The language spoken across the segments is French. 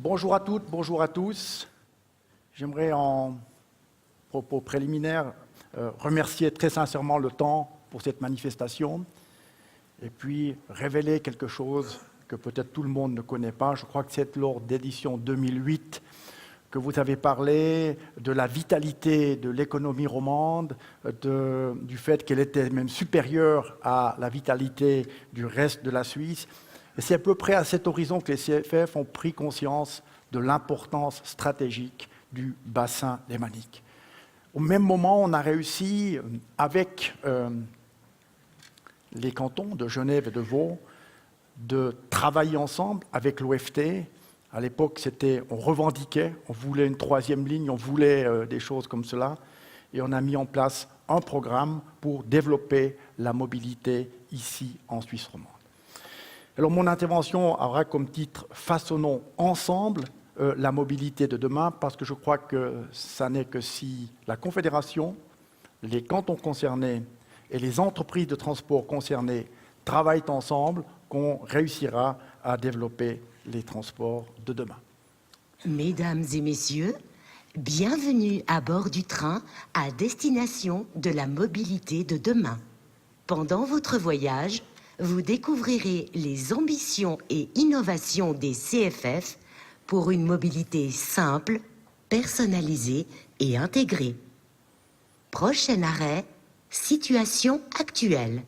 Bonjour à toutes, bonjour à tous. J'aimerais en propos préliminaires remercier très sincèrement le temps pour cette manifestation et puis révéler quelque chose que peut-être tout le monde ne connaît pas. Je crois que c'est lors d'édition 2008 que vous avez parlé de la vitalité de l'économie romande, du fait qu'elle était même supérieure à la vitalité du reste de la Suisse. Et c'est à peu près à cet horizon que les CFF ont pris conscience de l'importance stratégique du bassin lémanique. Au même moment, on a réussi, avec les cantons de Genève et de Vaud, de travailler ensemble avec l'OFT. À l'époque, on revendiquait, on voulait une troisième ligne, on voulait des choses comme cela. Et on a mis en place un programme pour développer la mobilité ici en Suisse romande. Alors mon intervention aura comme titre « Façonnons ensemble la mobilité de demain » parce que je crois que ça n'est que si la Confédération, les cantons concernés et les entreprises de transport concernées travaillent ensemble qu'on réussira à développer les transports de demain. Mesdames et messieurs, bienvenue à bord du train à destination de la mobilité de demain. Pendant votre voyage, vous découvrirez les ambitions et innovations des CFF pour une mobilité simple, personnalisée et intégrée. Prochain arrêt, situation actuelle.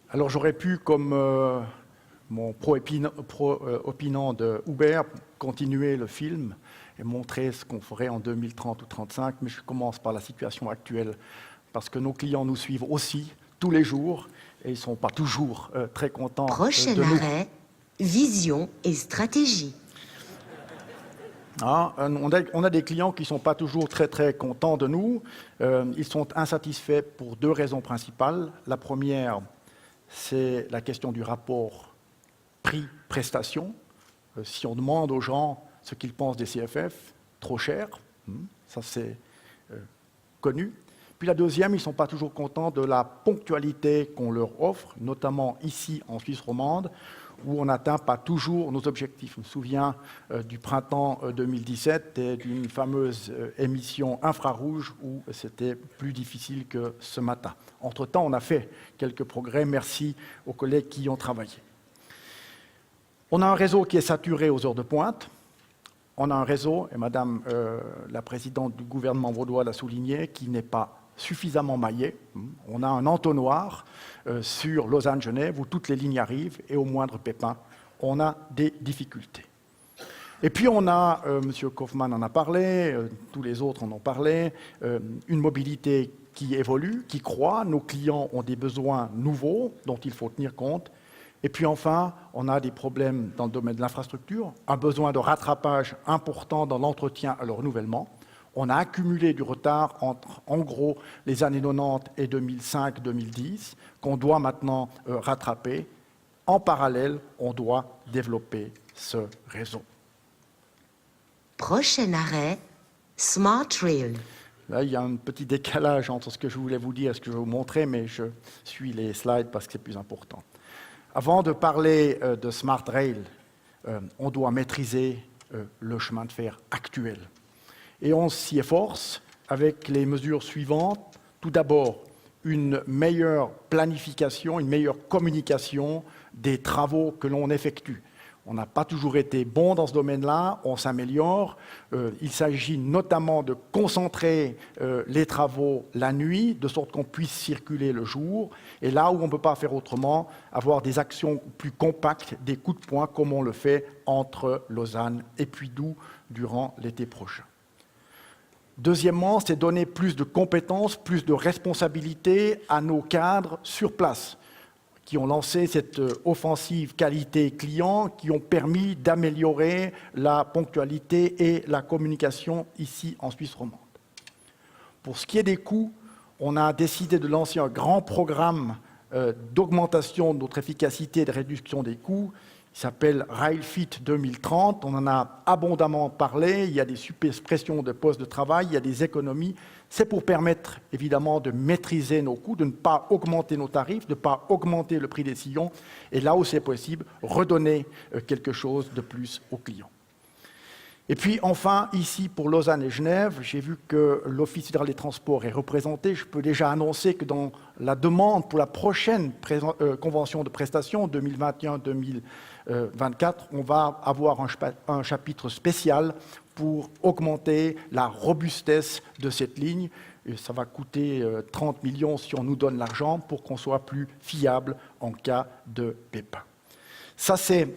Alors j'aurais pu, comme mon pro-opinant de Uber, continuer le film et montrer ce qu'on ferait en 2030 ou 2035, mais je commence par la situation actuelle, parce que nos clients nous suivent aussi tous les jours, et ils ne sont pas toujours très contents Prochain de nous. arrêt, vision et stratégie. On a des clients qui ne sont pas toujours très contents de nous. Ils sont insatisfaits pour deux raisons principales. La première, c'est la question du rapport prix-prestation. Si on demande aux gens ce qu'ils pensent des CFF, trop cher, ça c'est connu. Puis la deuxième, ils ne sont pas toujours contents de la ponctualité qu'on leur offre, notamment ici en Suisse romande, où on n'atteint pas toujours nos objectifs. Je me souviens du printemps 2017 et d'une fameuse émission infrarouge où c'était plus difficile que ce matin. Entre-temps, on a fait quelques progrès. Merci aux collègues qui y ont travaillé. On a un réseau qui est saturé aux heures de pointe. On a un réseau, et Madame la présidente du gouvernement vaudois l'a souligné, qui n'est pas suffisamment maillé. On a un entonnoir sur Lausanne-Genève où toutes les lignes arrivent et au moindre pépin, on a des difficultés. Et puis on a, M. Kaufmann en a parlé, tous les autres en ont parlé, une mobilité qui évolue, qui croît, nos clients ont des besoins nouveaux dont il faut tenir compte. Et puis enfin, on a des problèmes dans le domaine de l'infrastructure, un besoin de rattrapage important dans l'entretien et le renouvellement. On a accumulé du retard entre, en gros, les années 90 et 2005-2010, qu'on doit maintenant rattraper. En parallèle, on doit développer ce réseau. Prochain arrêt, Smart Rail. Là, il y a un petit décalage entre ce que je voulais vous dire et ce que je vais vous montrer, mais je suis les slides parce que c'est plus important. Avant de parler de Smart Rail, on doit maîtriser le chemin de fer actuel. Et on s'y efforce avec les mesures suivantes. Tout d'abord, une meilleure planification, une meilleure communication des travaux que l'on effectue. On n'a pas toujours été bon dans ce domaine-là, on s'améliore. Il s'agit notamment de concentrer les travaux la nuit, de sorte qu'on puisse circuler le jour. Et là où on ne peut pas faire autrement, avoir des actions plus compactes, des coups de poing, comme on le fait entre Lausanne et Puy-Doux durant l'été prochain. Deuxièmement, c'est donner plus de compétences, plus de responsabilités à nos cadres sur place, qui ont lancé cette offensive qualité client, qui ont permis d'améliorer la ponctualité et la communication ici en Suisse romande. Pour ce qui est des coûts, on a décidé de lancer un grand programme d'augmentation de notre efficacité et de réduction des coûts. Il s'appelle RailFit 2030, on en a abondamment parlé, il y a des suppressions de postes de travail, il y a des économies. C'est pour permettre évidemment de maîtriser nos coûts, de ne pas augmenter nos tarifs, de ne pas augmenter le prix des sillons, et là où c'est possible, redonner quelque chose de plus aux clients. Et puis enfin, ici pour Lausanne et Genève, j'ai vu que l'Office fédéral des transports est représenté. Je peux déjà annoncer que dans la demande pour la prochaine convention de prestations 2021-2024, on va avoir un chapitre spécial pour augmenter la robustesse de cette ligne. Et ça va coûter 30 millions si on nous donne l'argent pour qu'on soit plus fiable en cas de pépin. Ça, c'est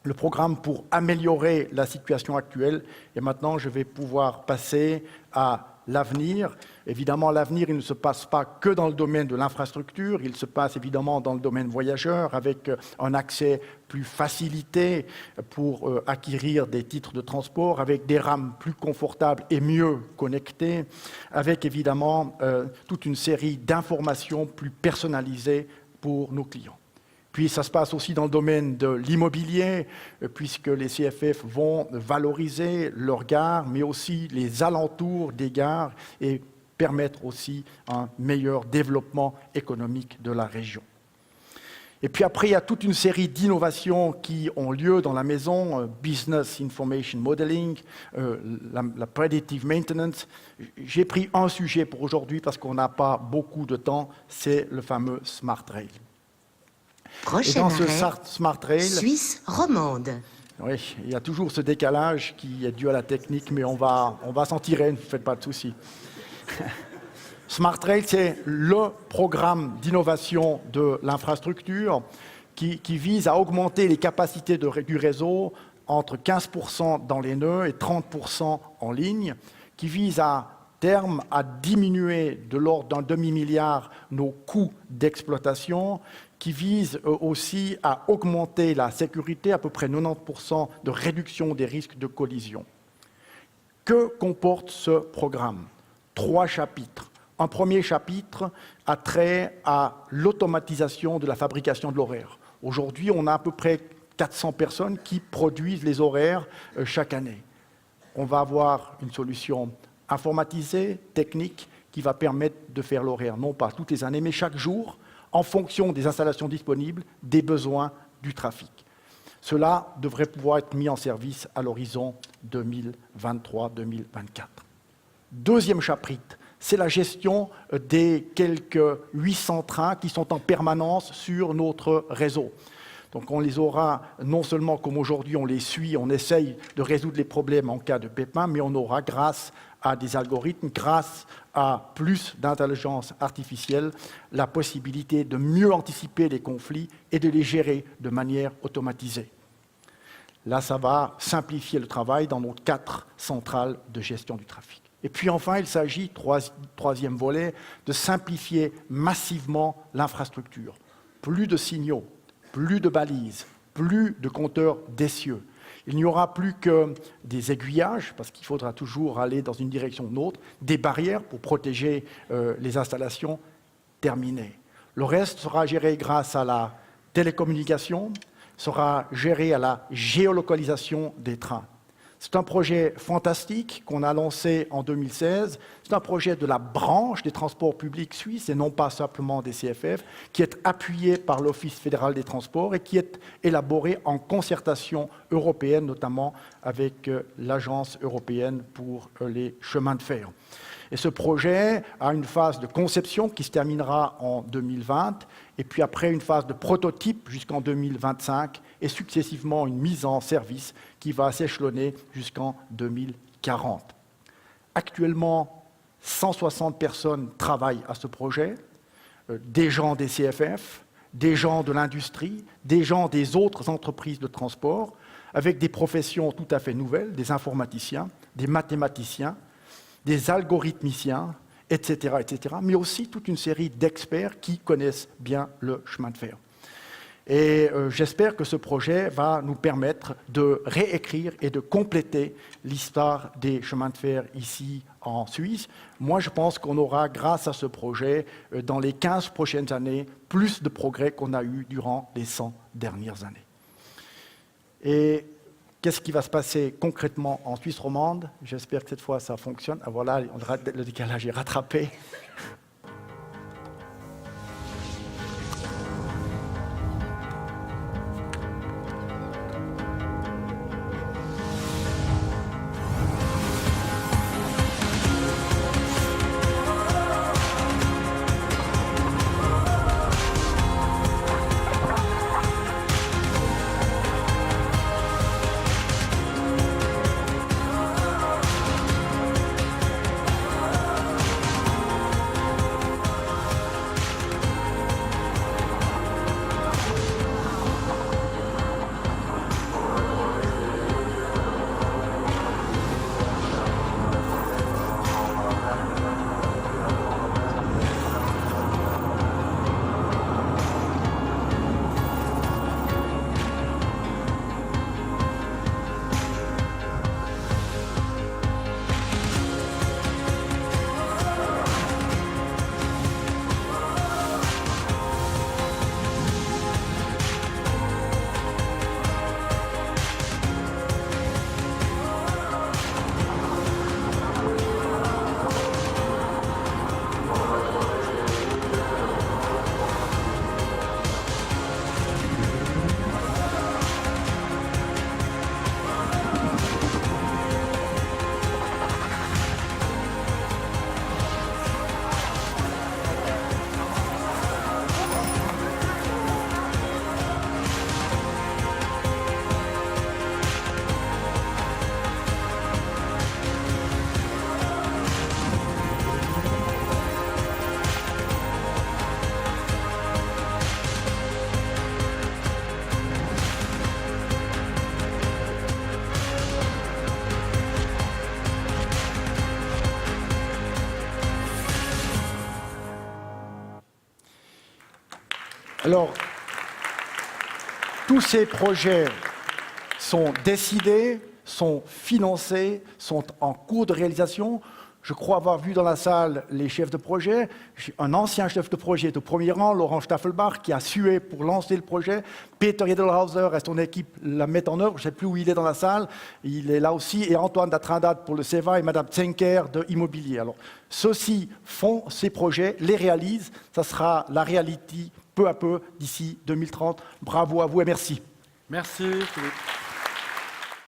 le programme pour améliorer la situation actuelle. Et maintenant, je vais pouvoir passer à l'avenir. Évidemment, l'avenir, il ne se passe pas que dans le domaine de l'infrastructure, il se passe évidemment dans le domaine voyageur, avec un accès plus facilité pour acquérir des titres de transport, avec des rames plus confortables et mieux connectées, avec évidemment toute une série d'informations plus personnalisées pour nos clients. Puis ça se passe aussi dans le domaine de l'immobilier, puisque les CFF vont valoriser leurs gares, mais aussi les alentours des gares et permettre aussi un meilleur développement économique de la région. Et puis après, il y a toute une série d'innovations qui ont lieu dans la maison, Business Information Modeling, la Predictive Maintenance. J'ai pris un sujet pour aujourd'hui parce qu'on n'a pas beaucoup de temps, c'est le fameux Smart Rail. Prochain arrêt, Smart Rail, Suisse romande. Oui, il y a toujours ce décalage qui est dû à la technique, mais on va s'en tirer, ne vous faites pas de soucis. Smart Rail, c'est le programme d'innovation de l'infrastructure qui vise à augmenter les capacités du réseau entre 15% dans les nœuds et 30% en ligne, qui vise à terme à diminuer de l'ordre d'un demi-milliard nos coûts d'exploitation, qui vise aussi à augmenter la sécurité, à peu près 90% de réduction des risques de collision. Que comporte ce programme? 3 chapitres. Un premier chapitre a trait à l'automatisation de la fabrication de l'horaire. Aujourd'hui, on a à peu près 400 personnes qui produisent les horaires chaque année. On va avoir une solution informatisée, technique, qui va permettre de faire l'horaire, non pas toutes les années, mais chaque jour, en fonction des installations disponibles, des besoins du trafic. Cela devrait pouvoir être mis en service à l'horizon 2023-2024. Deuxième chapitre, c'est la gestion des quelques 800 trains qui sont en permanence sur notre réseau. Donc on les aura non seulement comme aujourd'hui on les suit, on essaye de résoudre les problèmes en cas de pépin, mais on aura grâce à des algorithmes, grâce à plus d'intelligence artificielle, la possibilité de mieux anticiper les conflits et de les gérer de manière automatisée. Là, ça va simplifier le travail dans nos 4 centrales de gestion du trafic. Et puis enfin, il s'agit, troisième volet, de simplifier massivement l'infrastructure. Plus de signaux, plus de balises, plus de compteurs d'essieux. Il n'y aura plus que des aiguillages, parce qu'il faudra toujours aller dans une direction ou une autre, des barrières pour protéger les installations terminées. Le reste sera géré grâce à la télécommunication, sera géré à la géolocalisation des trains. C'est un projet fantastique qu'on a lancé en 2016. C'est un projet de la branche des transports publics suisses et non pas simplement des CFF, qui est appuyé par l'Office fédéral des transports et qui est élaboré en concertation européenne, notamment avec l'Agence européenne pour les chemins de fer. Et ce projet a une phase de conception qui se terminera en 2020, et puis après une phase de prototype jusqu'en 2025, et successivement une mise en service qui va s'échelonner jusqu'en 2040. Actuellement, 160 personnes travaillent à ce projet, des gens des CFF, des gens de l'industrie, des gens des autres entreprises de transport, avec des professions tout à fait nouvelles, des informaticiens, des mathématiciens, des algorithmiciens, etc., mais aussi toute une série d'experts qui connaissent bien le chemin de fer. Et j'espère que ce projet va nous permettre de réécrire et de compléter l'histoire des chemins de fer ici en Suisse. Moi, je pense qu'on aura, grâce à ce projet, dans les 15 prochaines années, plus de progrès qu'on a eu durant les 100 dernières années. Et qu'est-ce qui va se passer concrètement en Suisse romande? J'espère que cette fois, ça fonctionne. Ah, voilà, le décalage est rattrapé. Alors, tous ces projets sont décidés, sont financés, sont en cours de réalisation. Je crois avoir vu dans la salle les chefs de projet. Un ancien chef de projet est au premier rang, Laurent Staffelbach, qui a sué pour lancer le projet. Peter Jedelhauser et son équipe la mettent en œuvre. Je ne sais plus où il est dans la salle. Il est là aussi. Et Antoine Datrindat pour le CEVA et Madame Tsenker de Immobilier. Alors, ceux-ci font ces projets, les réalisent. Ça sera la réalité peu à peu d'ici 2030. Bravo à vous et merci. Merci, Philippe.